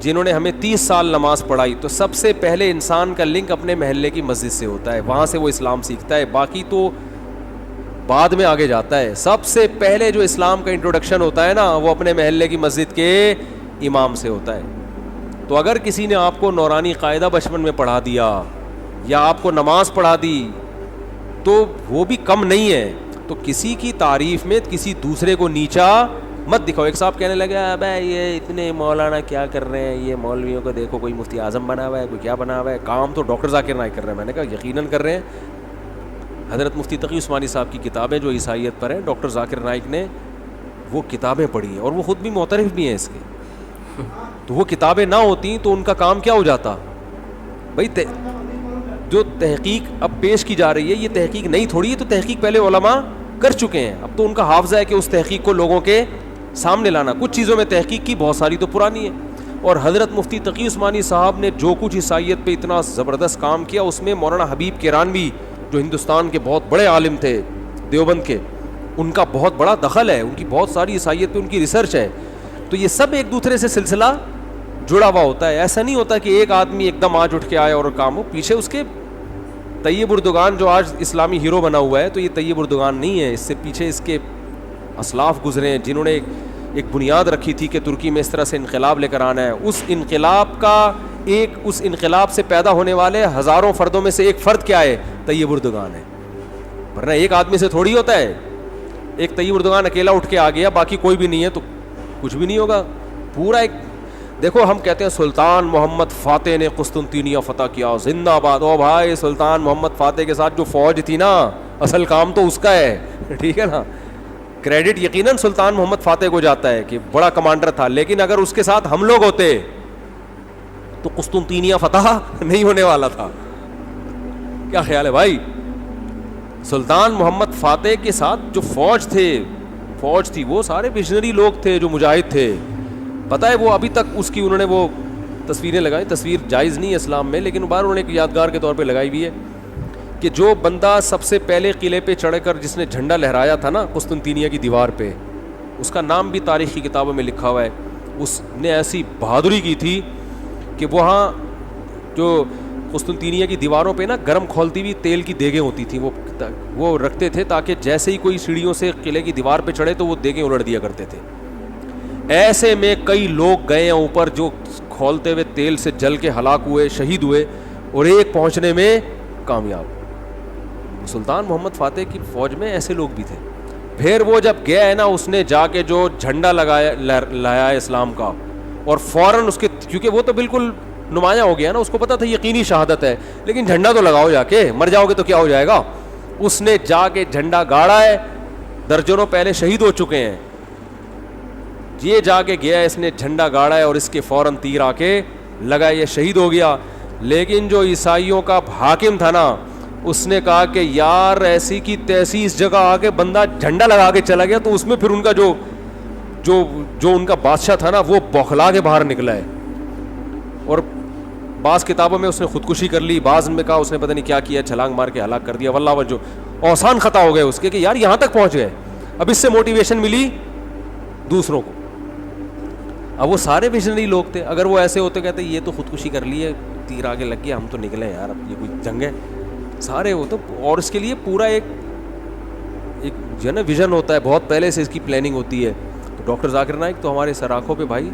جنہوں نے ہمیں 30 سال نماز پڑھائی. تو سب سے پہلے انسان کا لنک اپنے محلے کی مسجد سے ہوتا ہے, وہاں سے وہ اسلام سیکھتا ہے, باقی تو بعد میں آگے جاتا ہے. سب سے پہلے جو اسلام کا انٹروڈکشن ہوتا ہے نا, وہ اپنے محلے کی مسجد کے امام سے ہوتا ہے. تو اگر کسی نے آپ کو نورانی قاعدہ بچپن میں پڑھا دیا یا آپ کو نماز پڑھا دی تو وہ بھی کم نہیں ہے. تو کسی کی تعریف میں کسی دوسرے کو نیچا مت دکھاؤ. ایک صاحب کہنے لگا ابے یہ اتنے مولانا کیا کر رہے ہیں, یہ مولویوں کو دیکھو, کوئی مفتی اعظم بنا ہوا ہے, کوئی کیا بنا ہوا ہے, کام تو ڈاکٹر ذاکر نائک کر رہے ہیں. میں نے کہا یقیناً کر رہے ہیں. حضرت مفتی تقی عثمانی صاحب کی کتابیں جو عیسائیت پر ہیں, ڈاکٹر ذاکر نائک نے وہ کتابیں پڑھی ہیں اور وہ خود بھی معترف بھی ہیں اس کے. تو وہ کتابیں نہ ہوتی تو ان کا کام کیا ہو جاتا بھائی. جو تحقیق اب پیش کی جا رہی ہے یہ تحقیق نہیں تھوڑی ہے, تو تحقیق پہلے علماء کر چکے ہیں. اب تو ان کا حافظہ ہے کہ اس تحقیق کو لوگوں کے سامنے لانا. کچھ چیزوں میں تحقیق کی, بہت ساری تو پرانی ہے. اور حضرت مفتی تقی عثمانی صاحب نے جو کچھ عیسائیت پہ اتنا زبردست کام کیا, اس میں مولانا حبیب کیرانوی جو ہندوستان کے بہت بڑے عالم تھے دیوبند کے, ان کا بہت بڑا دخل ہے. ان کی بہت ساری عیسائیت پہ ان کی ریسرچ ہے. تو یہ سب ایک دوسرے سے سلسلہ جڑا ہوا ہوتا ہے. ایسا نہیں ہوتا کہ ایک آدمی ایک دم آج اٹھ کے آئے اور کام ہو. پیچھے اس کے طیب اردگان جو آج اسلامی ہیرو بنا ہوا ہے, تو یہ طیب اردگان نہیں ہے. اس سے پیچھے اس کے اسلاف گزرے ہیں جنہوں نے ایک بنیاد رکھی تھی کہ ترکی میں اس طرح سے انقلاب لے کر آنا ہے. اس انقلاب سے پیدا ہونے والے ہزاروں فردوں میں سے ایک فرد کیا ہے, طیب اردگان ہے. ورنہ ایک آدمی سے تھوڑی ہوتا ہے. ایک طیب اردگان اکیلا اٹھ کے آ گیا, باقی کوئی بھی نہیں ہے, تو کچھ بھی نہیں ہوگا. پورا ایک دیکھو, ہم کہتے ہیں سلطان محمد فاتح نے قسطنطینیہ فتح کیا, زندہ آباد. او بھائی, سلطان محمد فاتح کے ساتھ جو فوج تھی نا, اصل کام تو اس کا ہے, ٹھیک ہے نا. کریڈٹ یقیناً سلطان محمد فاتح کو جاتا ہے کہ بڑا کمانڈر تھا, لیکن اگر اس کے ساتھ ہم لوگ ہوتے تو قسطنطینیہ فتح نہیں ہونے والا تھا. کیا خیال ہے بھائی؟ سلطان محمد فاتح کے ساتھ جو فوج تھی وہ سارے ویژنری لوگ تھے جو مجاہد تھے. پتہ ہے وہ ابھی تک اس کی انہوں نے وہ تصویریں لگائیں. تصویر جائز نہیں ہے اسلام میں, لیکن بار انہوں نے ایک یادگار کے طور پہ لگائی ہوئی ہے کہ جو بندہ سب سے پہلے قلعے پہ چڑھ کر جس نے جھنڈا لہرایا تھا نا قسطنطینیہ کی دیوار پہ, اس کا نام بھی تاریخی کتابوں میں لکھا ہوا ہے. اس نے ایسی بہادری کی تھی کہ وہاں جو قسطنطینیہ کی دیواروں پہ نا گرم کھولتی ہوئی تیل کی دیگیں ہوتی تھیں, وہ رکھتے تھے تاکہ جیسے ہی کوئی سیڑھیوں سے قلعے کی دیوار پہ چڑھے تو وہ دیگیں الٹ دیا کرتے تھے. ایسے میں کئی لوگ گئے ہیں اوپر جو کھولتے ہوئے تیل سے جل کے ہلاک ہوئے, شہید ہوئے, اور ایک پہنچنے میں کامیاب. سلطان محمد فاتح کی فوج میں ایسے لوگ بھی تھے. پھر وہ جب گیا ہے نا, اس نے جا کے جو جھنڈا لایا ہے اسلام کا, اور فوراً اس کے, کیونکہ وہ تو بالکل نمایاں ہو گیا نا, اس کو پتا تھا یقینی شہادت ہے, لیکن جھنڈا تو لگاؤ, جا کے مر جاؤ گے تو کیا ہو جائے گا. اس نے جا کے جھنڈا گاڑا ہے, درجنوں پہلے شہید ہو چکے ہیں. یہ جا کے گیا, اس نے جھنڈا گاڑا ہے اور اس کے فوراً تیر آ کے لگا, یہ شہید ہو گیا. لیکن جو عیسائیوں کا حاکم تھا نا, اس نے کہا کہ یار ایسی کی تیسی اس جگہ آ کے بندہ جھنڈا لگا کے چلا گیا, تو اس میں پھر ان کا جو ان کا بادشاہ تھا نا وہ بوکھلا کے باہر نکلا ہے. اور بعض کتابوں میں اس نے خودکشی کر لی, بعض میں کہا اس نے پتہ نہیں کیا کیا, چھلانگ مار کے ہلاک کر دیا. واللہ وجہ اوسان خطا ہو گئے اس کے کہ یار یہاں تک پہنچ گئے. اب اس سے موٹیویشن ملی دوسروں کو. اب وہ سارے ویژنری لوگ تھے, اگر وہ ایسے ہوتے کہتے یہ تو خودکشی کر لی ہے, تیر آگے لگ گیا, ہم تو نکلے یار, اب یہ کوئی جنگ ہے. سارے وہ تو, اور اس کے لیے پورا ایک جو ہے نا ویژن ہوتا ہے, بہت پہلے سے اس کی پلاننگ ہوتی ہے. تو ڈاکٹر ذاکر نائک تو ہمارے سر آنکھوں پہ بھائی,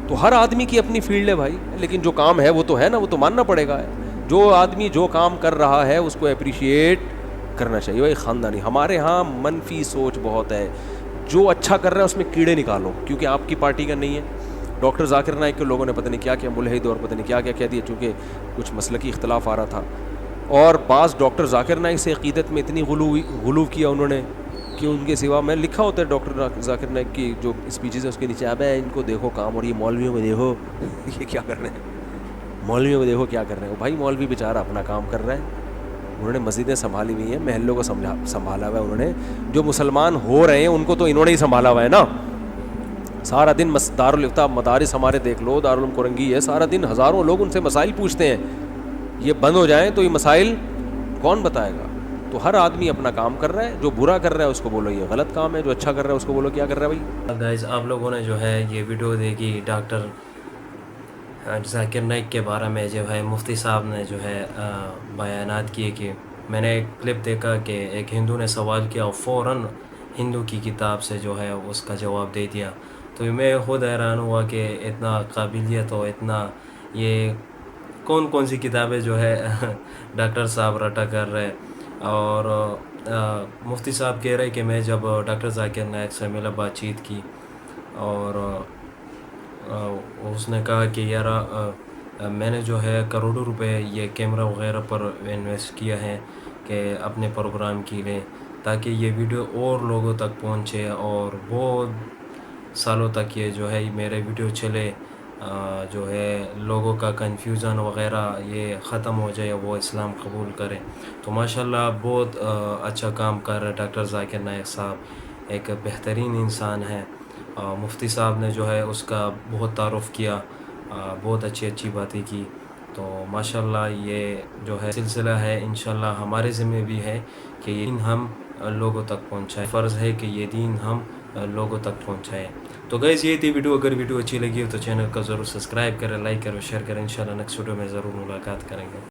تو ہر آدمی کی اپنی فیلڈ ہے بھائی, لیکن جو کام ہے وہ تو ہے نا, وہ تو ماننا پڑے گا. جو آدمی جو کام کر رہا ہے اس کو اپریشیٹ کرنا چاہیے بھائی. خاندانی ہمارے ہاں منفی سوچ بہت ہے, جو اچھا کر رہا ہے اس میں کیڑے نکالو کیونکہ آپ کی پارٹی کا نہیں ہے. ڈاکٹر ذاکر نائک کے لوگوں نے پتہ نہیں کیا کیا ملحد اور پتہ نہیں کیا کیا کہہ دیا, چونکہ کچھ مسلکی اختلاف آ رہا تھا. اور بعض ڈاکٹر ذاکر نائک سے عقیدت میں اتنی غلو کیا انہوں نے کہ ان کے سوا, میں لکھا ہوتا ہے ڈاکٹر ذاکر نائک کی جو اسپیچز ہیں اس کے نیچے, اب ان کو دیکھو کام, اور یہ مولویوں میں دیکھو یہ کیا کر رہے ہیں, مولویوں میں دیکھو کیا کر رہے ہیں. بھائی مولوی بیچارہ اپنا کام کر رہا ہے, انہوں نے مسجدیں سنبھالی ہوئی ہیں, محلوں کو سنبھالا ہوا ہے انہوں نے. جو مسلمان ہو رہے ہیں ان کو تو انہوں نے ہی سنبھالا ہوا ہے نا. سارا دن دارالفتہ مدارس ہمارے دیکھ لو, دارالعلوم کورنگی ہے, سارا دن ہزاروں لوگ ان سے مسائل پوچھتے ہیں. یہ بند ہو جائیں تو یہ مسائل کون بتائے گا. تو ہر آدمی اپنا کام کر رہا ہے, جو برا کر رہا ہے اس کو بولو یہ غلط کام ہے, جو اچھا کر رہا ہے اس کو بولو کیا کر رہا ہے بھائی. گائز آپ لوگوں نے جو ہے یہ ویڈیو دیکھی ڈاکٹر ذاکر نائک کے بارے میں جو ہے مفتی صاحب نے جو ہے بیانات کیے کہ میں نے ایک کلپ دیکھا کہ ایک ہندو نے سوال کیا اور فوراً ہندو کی کتاب سے جو ہے اس کا جواب دے دیا. تو میں خود حیران ہوا کہ اتنا قابلیت اور اتنا یہ کون سی کتابیں جو ہے ڈاکٹر صاحب رٹا کر رہے. اور مفتی صاحب کہہ رہے کہ میں جب ڈاکٹر ذاکر نائک سے ملا بات چیت کی اور اس نے کہا کہ یار میں نے جو ہے کروڑوں روپے یہ کیمرہ وغیرہ پر انویسٹ کیا ہے کہ اپنے پروگرام کے لیے تاکہ یہ ویڈیو اور لوگوں تک پہنچے اور بہت سالوں تک یہ جو ہے میرے ویڈیو چلے, جو ہے لوگوں کا کنفیوژن وغیرہ یہ ختم ہو جائے, وہ اسلام قبول کرے. تو ماشاءاللہ بہت اچھا کام کر رہے ڈاکٹر ذاکر نائک صاحب, ایک بہترین انسان ہے. مفتی صاحب نے جو ہے اس کا بہت تعارف کیا, بہت اچھی باتیں کی. تو ماشاءاللہ یہ جو ہے سلسلہ ہے انشاءاللہ ہمارے ذمہ بھی ہے کہ یہ دین ہم لوگوں تک پہنچائیں, فرض ہے کہ یہ دین ہم لوگوں تک پہنچائیں. تو گائز یہ تھی ویڈیو, اگر ویڈیو اچھی لگی ہو تو چینل کا ضرور سبسکرائب کریں, لائک کریں, شیئر کریں. انشاءاللہ نیکسٹ ویڈیو میں ضرور ملاقات کریں گے.